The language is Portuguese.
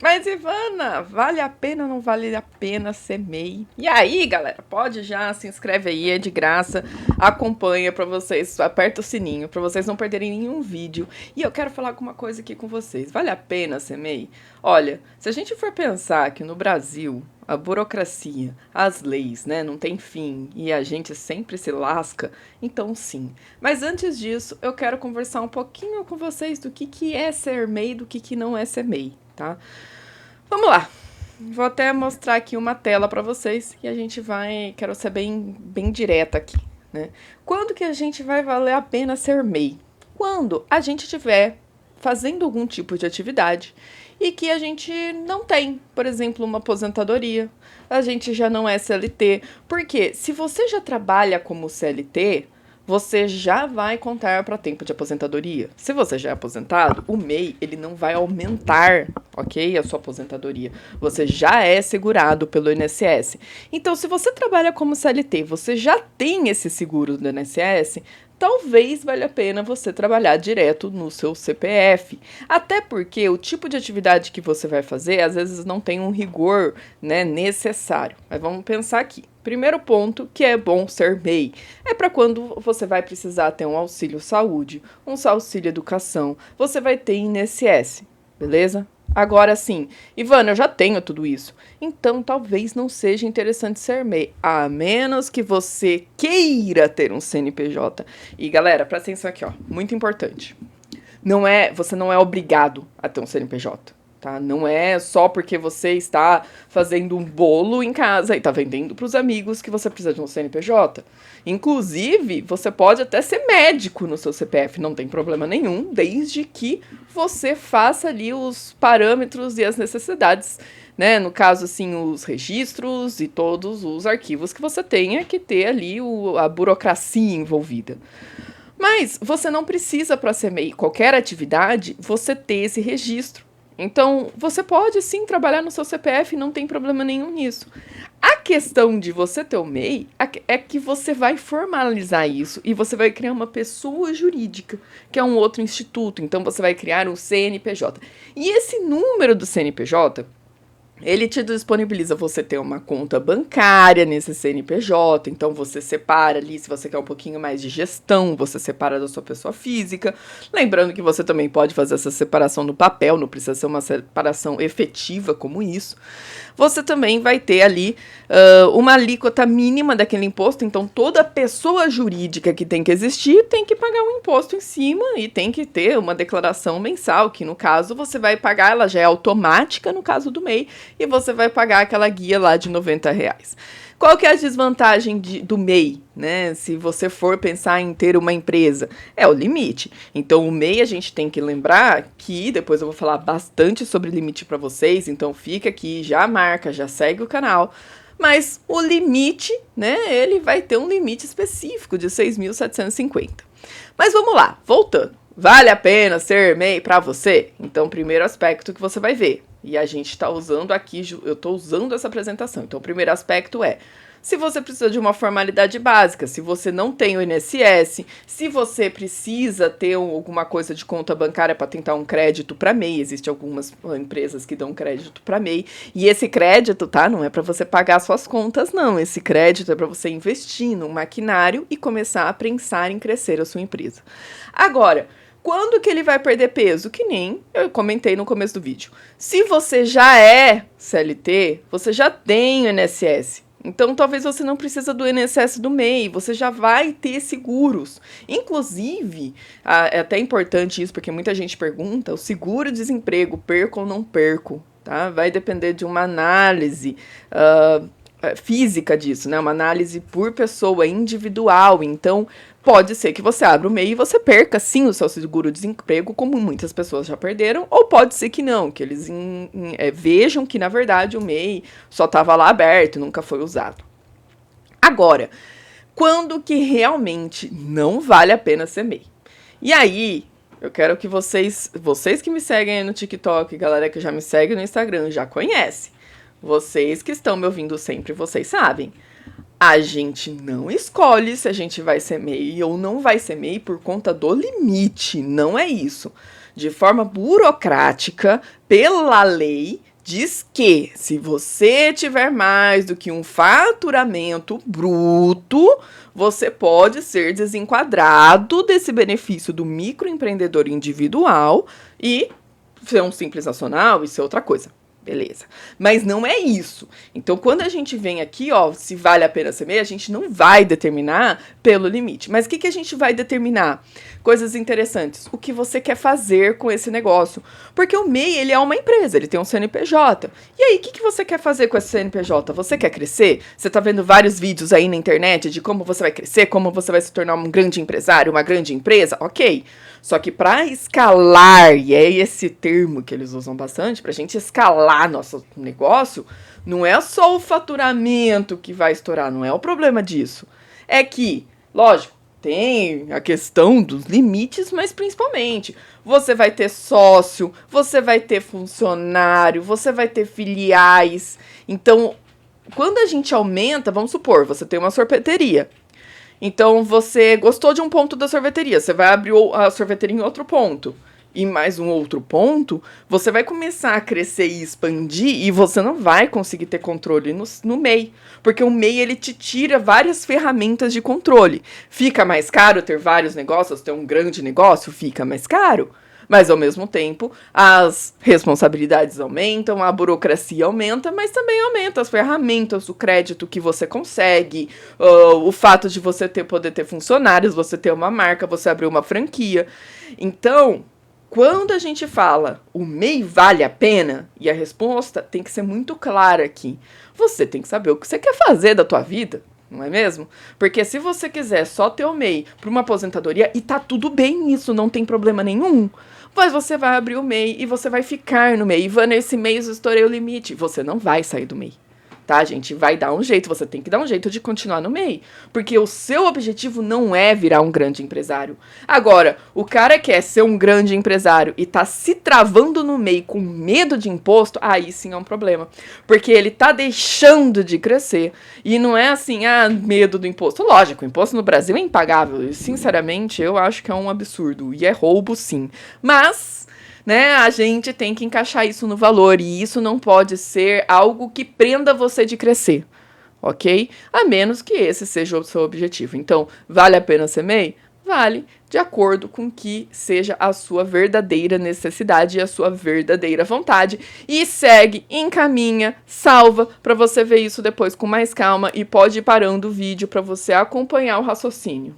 Mas, Ivana, vale a pena ou não vale a pena ser MEI? E aí, galera, pode já, se inscreve aí, é de graça, acompanha pra vocês, aperta o sininho pra vocês não perderem nenhum vídeo. E eu quero falar alguma coisa aqui com vocês. Vale a pena ser MEI? Olha, se a gente for pensar que no Brasil a burocracia, as leis, né, não tem fim e a gente sempre se lasca, então sim. Mas antes disso, eu quero conversar um pouquinho com vocês do que é ser MEI e do que não é ser MEI, tá? Vamos lá. Vou até mostrar aqui uma tela para vocês e a gente vai, quero ser bem direta aqui, né? Quando que a gente vai valer a pena ser MEI? Quando a gente estiver fazendo algum tipo de atividade e que a gente não tem, por exemplo, uma aposentadoria, a gente já não é CLT, porque se você já trabalha como CLT, você já vai contar para tempo de aposentadoria. Se você já é aposentado, o MEI ele não vai aumentar, ok, a sua aposentadoria. Você já é segurado pelo INSS. Então, se você trabalha como CLT, você já tem esse seguro do INSS, talvez valha a pena você trabalhar direto no seu CPF. Até porque o tipo de atividade que você vai fazer, às vezes não tem um rigor, né, necessário. Mas vamos pensar aqui. Primeiro ponto que é bom ser MEI é para quando você vai precisar ter um auxílio saúde, um auxílio educação, você vai ter INSS, beleza? Agora sim, Ivana, eu já tenho tudo isso. Então talvez não seja interessante ser MEI, a menos que você queira ter um CNPJ. E galera, presta atenção aqui, ó, muito importante. Você não é obrigado a ter um CNPJ. Tá? Não é só porque você está fazendo um bolo em casa e está vendendo para os amigos que você precisa de um CNPJ. Inclusive, você pode até ser médico no seu CPF, não tem problema nenhum, desde que você faça ali os parâmetros e as necessidades, né? No caso, assim, os registros e todos os arquivos que você tenha que ter ali a burocracia envolvida. Mas você não precisa, para ser MEI qualquer atividade, você ter esse registro. Então, você pode sim trabalhar no seu CPF, não tem problema nenhum nisso. A questão de você ter o MEI é que você vai formalizar isso e você vai criar uma pessoa jurídica, que é um outro instituto. Então, você vai criar um CNPJ. E esse número do CNPJ ele te disponibiliza você ter uma conta bancária nesse CNPJ, então você separa ali, se você quer um pouquinho mais de gestão, você separa da sua pessoa física. Lembrando que você também pode fazer essa separação no papel, não precisa ser uma separação efetiva como isso. Você também vai ter ali uma alíquota mínima daquele imposto, então toda pessoa jurídica que tem que existir tem que pagar um imposto em cima e tem que ter uma declaração mensal, que no caso você vai pagar, ela já é automática no caso do MEI, e você vai pagar aquela guia lá de R$ 90. Qual que é a desvantagem do MEI, né? Se você for pensar em ter uma empresa, é o limite. Então, o MEI a gente tem que lembrar que, depois eu vou falar bastante sobre limite para vocês, então fica aqui, já marca, já segue o canal. Mas o limite, né, ele vai ter um limite específico de 6.750. Mas vamos lá, voltando. Vale a pena ser MEI para você? Então, primeiro aspecto que você vai ver. E a gente está usando aqui, eu estou usando essa apresentação. Então, o primeiro aspecto é, se você precisa de uma formalidade básica, se você não tem o INSS, se você precisa ter alguma coisa de conta bancária para tentar um crédito para MEI, existem algumas empresas que dão crédito para MEI, e esse crédito, tá, não é para você pagar suas contas, não. Esse crédito é para você investir num maquinário e começar a pensar em crescer a sua empresa. Agora, quando que ele vai perder peso? Que nem eu comentei no começo do vídeo. Se você já é CLT, você já tem o INSS. Então, talvez você não precisa do INSS do MEI, você já vai ter seguros. Inclusive, é até importante isso, porque muita gente pergunta, o seguro-desemprego, perco ou não perco? Tá? Vai depender de uma análise física disso, né? Uma análise por pessoa individual. Então, pode ser que você abra o MEI e você perca, sim, o seu seguro-desemprego, como muitas pessoas já perderam, ou pode ser que não, que eles vejam que, na verdade, o MEI só estava lá aberto, nunca foi usado. Agora, quando que realmente não vale a pena ser MEI? E aí, eu quero que vocês que me seguem aí no TikTok, galera que já me segue no Instagram, já conhece. Vocês que estão me ouvindo sempre, vocês sabem. A gente não escolhe se a gente vai ser MEI ou não vai ser MEI por conta do limite, não é isso. de forma burocrática, pela lei, diz que se você tiver mais do que um faturamento bruto, você pode ser desenquadrado desse benefício do microempreendedor individual e ser um simples nacional e ser outra coisa. Beleza. Mas não é isso. Então, quando a gente vem aqui, ó, se vale a pena ser MEI, a gente não vai determinar pelo limite. Mas o que a gente vai determinar? Coisas interessantes. O que você quer fazer com esse negócio? Porque o MEI, ele é uma empresa, ele tem um CNPJ. E aí, o que você quer fazer com esse CNPJ? Você quer crescer? Você tá vendo vários vídeos aí na internet de como você vai crescer, como você vai se tornar um grande empresário, uma grande empresa? Ok. Só que para escalar, e é esse termo que eles usam bastante, para a gente escalar nosso negócio, não é só o faturamento que vai estourar, não é o problema disso. É que, lógico, tem a questão dos limites, mas principalmente, você vai ter sócio, você vai ter funcionário, você vai ter filiais. Então, quando a gente aumenta, vamos supor, você tem uma sorveteria. Então, você gostou de um ponto da sorveteria, você vai abrir a sorveteria em outro ponto. E mais um outro ponto, você vai começar a crescer e expandir e você não vai conseguir ter controle no MEI. Porque o MEI, ele te tira várias ferramentas de controle. Fica mais caro ter vários negócios, ter um grande negócio? Fica mais caro. Mas, ao mesmo tempo, as responsabilidades aumentam, a burocracia aumenta, mas também aumenta as ferramentas, o crédito que você consegue, o fato de você poder ter funcionários, você ter uma marca, você abrir uma franquia. Então, quando a gente fala o MEI vale a pena, e a resposta tem que ser muito clara aqui, você tem que saber o que você quer fazer da tua vida. Não é mesmo? Porque se você quiser só ter o MEI para uma aposentadoria, e tá tudo bem nisso, não tem problema nenhum, mas você vai abrir o MEI e você vai ficar no MEI. Ivana, esse mês eu estourei o limite. Você não vai sair do MEI. Tá, gente? Vai dar um jeito, você tem que dar um jeito de continuar no MEI. Porque o seu objetivo não é virar um grande empresário. Agora, o cara quer ser um grande empresário e tá se travando no MEI com medo de imposto, aí sim é um problema. Porque ele tá deixando de crescer. E não é assim, medo do imposto. Lógico, o imposto no Brasil é impagável. E, sinceramente, eu acho que é um absurdo. E é roubo, sim. Mas, né, a gente tem que encaixar isso no valor, e isso não pode ser algo que prenda você de crescer, ok? A menos que esse seja o seu objetivo. Então, vale a pena ser MEI? Vale, de acordo com que seja a sua verdadeira necessidade e a sua verdadeira vontade. E segue, encaminha, salva, para você ver isso depois com mais calma, e pode ir parando o vídeo para você acompanhar o raciocínio.